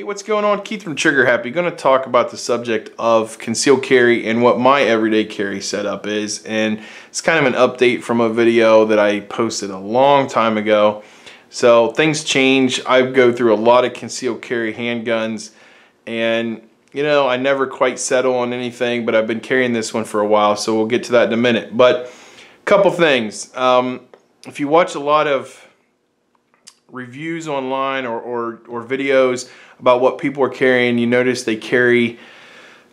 Hey, what's going on? Keith from Trigger Happy. Going to talk about the subject of concealed carry and what my everyday carry setup is. And it's kind of an update from a video that I posted a long time ago. So things change. I go through a lot of concealed carry handguns, and you know, I never quite settle on anything, but I've been carrying this one for a while, so we'll get to that in a minute. But a couple things. If you watch a lot of reviews online or videos about what people are carrying, you notice they carry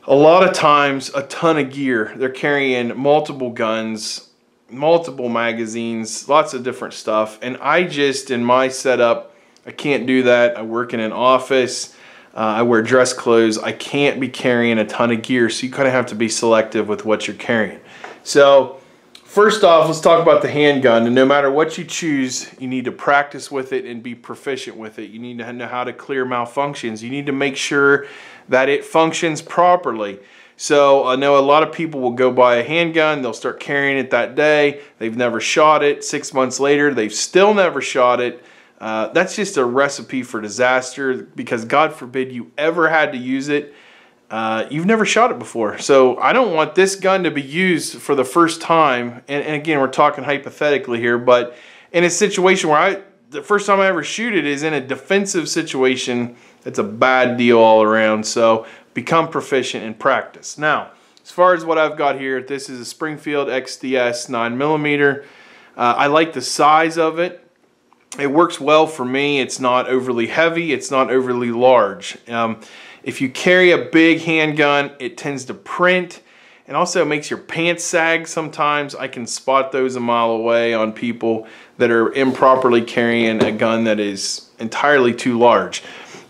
a lot of times a ton of gear. They're carrying multiple guns, multiple magazines, lots of different stuff. And I just, in my setup, I can't do that. I work in an office. I wear dress clothes. I can't be carrying a ton of gear, so you kind of have to be selective with what you're carrying. So first off, let's talk about the handgun. And no matter what you choose, you need to practice with it and be proficient with it. You need to know how to clear malfunctions. You need to make sure that it functions properly. So I know a lot of people will go buy a handgun, they'll start carrying it that day, they've never shot it. 6 months later, they've still never shot it. That's just a recipe for disaster, because God forbid you ever had to use it. You've never shot it before. So I don't want this gun to be used for the first time. And again, we're talking hypothetically here, but in a situation where the first time I ever shoot it is in a defensive situation, it's a bad deal all around. So become proficient and practice. Now, as far as what I've got here, this is a Springfield XDS 9mm. I like the size of it. It works well for me. It's not overly heavy. It's not overly large. If you carry a big handgun, it tends to print, and also makes your pants sag sometimes. I can spot those a mile away on people that are improperly carrying a gun that is entirely too large.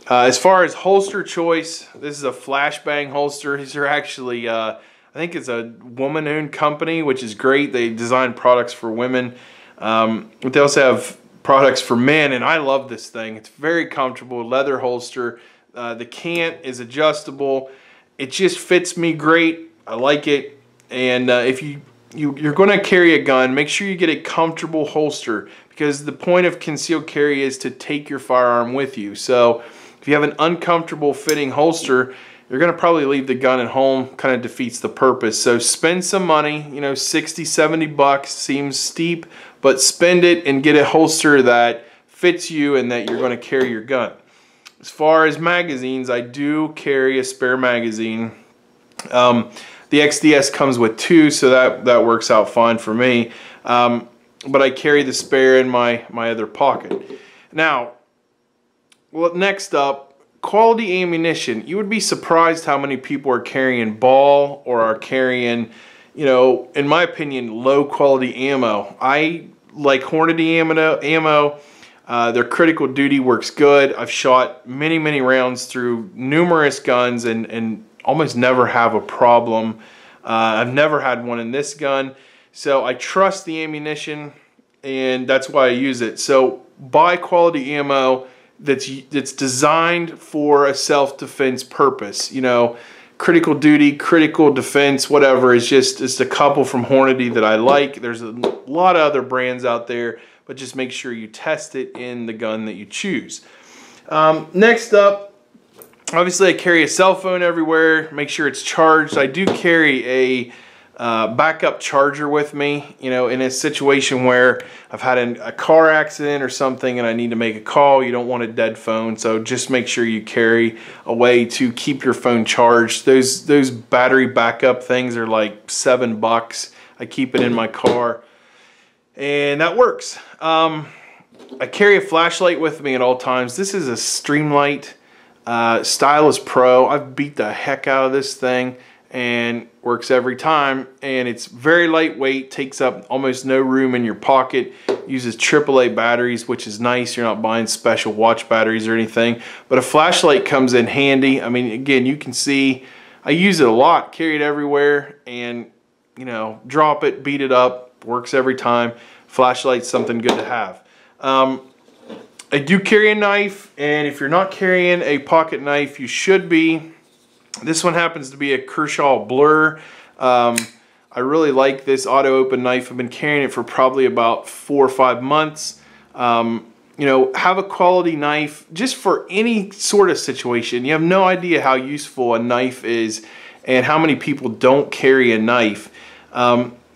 As far as holster choice, this is a flashbang holster. These are actually, I think it's a woman-owned company, which is great. They design products for women, but they also have products for men, and I love this thing. It's very comfortable, leather holster. The cant is adjustable. It just fits me great. I like it. And if you're going to carry a gun, make sure you get a comfortable holster, because the point of concealed carry is to take your firearm with you. So if you have an uncomfortable fitting holster, you're going to probably leave the gun at home. Kind of defeats the purpose. So spend some money, you know, 60, 70 bucks seems steep, but spend it and get a holster that fits you and that you're going to carry your gun. As far as magazines, I do carry a spare magazine. The XDS comes with 2, so that works out fine for me. But I carry the spare in my other pocket. Now, well, next up, quality ammunition. You would be surprised how many people are carrying ball or are carrying, you know, in my opinion, low quality ammo. I like Hornady ammo. Their critical duty works good. I've shot many rounds through numerous guns and almost never have a problem. I've never had one in this gun. So I trust the ammunition, and that's why I use it. So buy quality ammo that's designed for a self-defense purpose. You know, critical duty, critical defense, whatever. It's a couple from Hornady that I like. There's a lot of other brands out there, but just make sure you test it in the gun that you choose. Next up, obviously I carry a cell phone everywhere. Make sure it's charged. I do carry a backup charger with me, you know, in a situation where I've had a car accident or something and I need to make a call. You don't want a dead phone, so just make sure you carry a way to keep your phone charged. Those battery backup things are like $7. I keep it in my car, and that works. I carry a flashlight with me at all times. This is a Streamlight Stylus Pro. I've beat the heck out of this thing, and works every time. And it's very lightweight, takes up almost no room in your pocket, uses AAA batteries, which is nice. You're not buying special watch batteries or anything, but a flashlight comes in handy. I mean, again, you can see I use it a lot, carry it everywhere, and you know, drop it, beat it up, works every time. Flashlight's something good to have. I do carry a knife, and if you're not carrying a pocket knife, you should be. This one happens to be a Kershaw Blur. I really like this auto open knife. I've been carrying it for probably about 4 or 5 months. You you know, have a quality knife just for any sort of situation. You have no idea how useful a knife is and how many people don't carry a knife.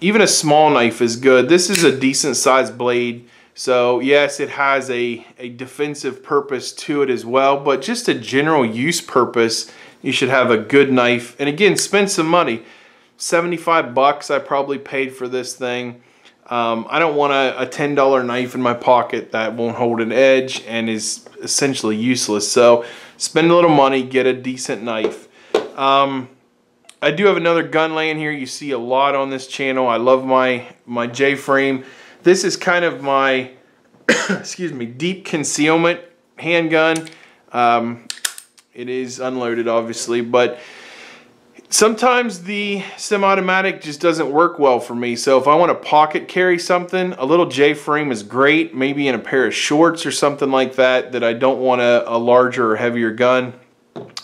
Even a small knife is good. This is a decent sized blade. So yes, it has a defensive purpose to it as well, but just a general use purpose, you should have a good knife. And again, spend some money. 75 bucks I probably paid for this thing. I don't want a $10 knife in my pocket that won't hold an edge and is essentially useless. So spend a little money, get a decent knife. I do have another gun laying here. You see a lot on this channel. I love my J-frame. This is kind of my excuse me, deep concealment handgun. It is unloaded obviously, but sometimes the semi-automatic just doesn't work well for me. So if I want to pocket carry something, a little J-frame is great, maybe in a pair of shorts or something like that I don't want a larger or heavier gun.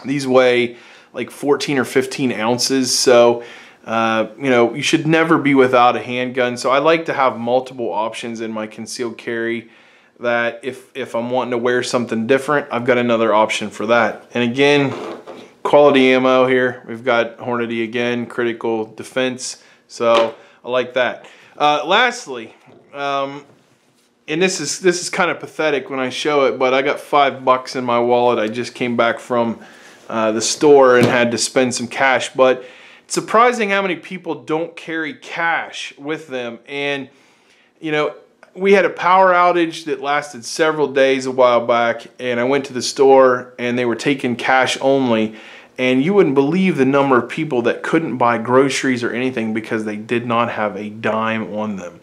These weigh like 14 or 15 ounces, so you know, you should never be without a handgun. So I like to have multiple options in my concealed carry, that if I'm wanting to wear something different, I've got another option for that. And again, quality ammo here. We've got Hornady again, critical defense, so I like that. Lastly, and this is kind of pathetic when I show it, but I got $5 in my wallet. I just came back from the store and had to spend some cash, but it's surprising how many people don't carry cash with them. And you know, we had a power outage that lasted several days a while back, and I went to the store and they were taking cash only, and you wouldn't believe the number of people that couldn't buy groceries or anything because they did not have a dime on them.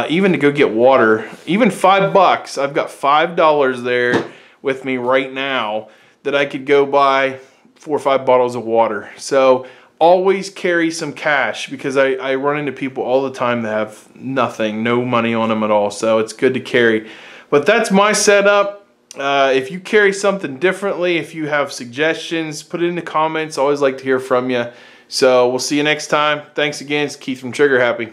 Even to go get water, even $5, I've got $5 there with me right now that I could go buy 4 or 5 bottles of water. So always carry some cash, because I run into people all the time that have nothing, no money on them at all. So it's good to carry. But that's my setup. If you carry something differently, if you have suggestions, put it in the comments. I always like to hear from you. So we'll see you next time. Thanks again. It's Keith from Trigger Happy.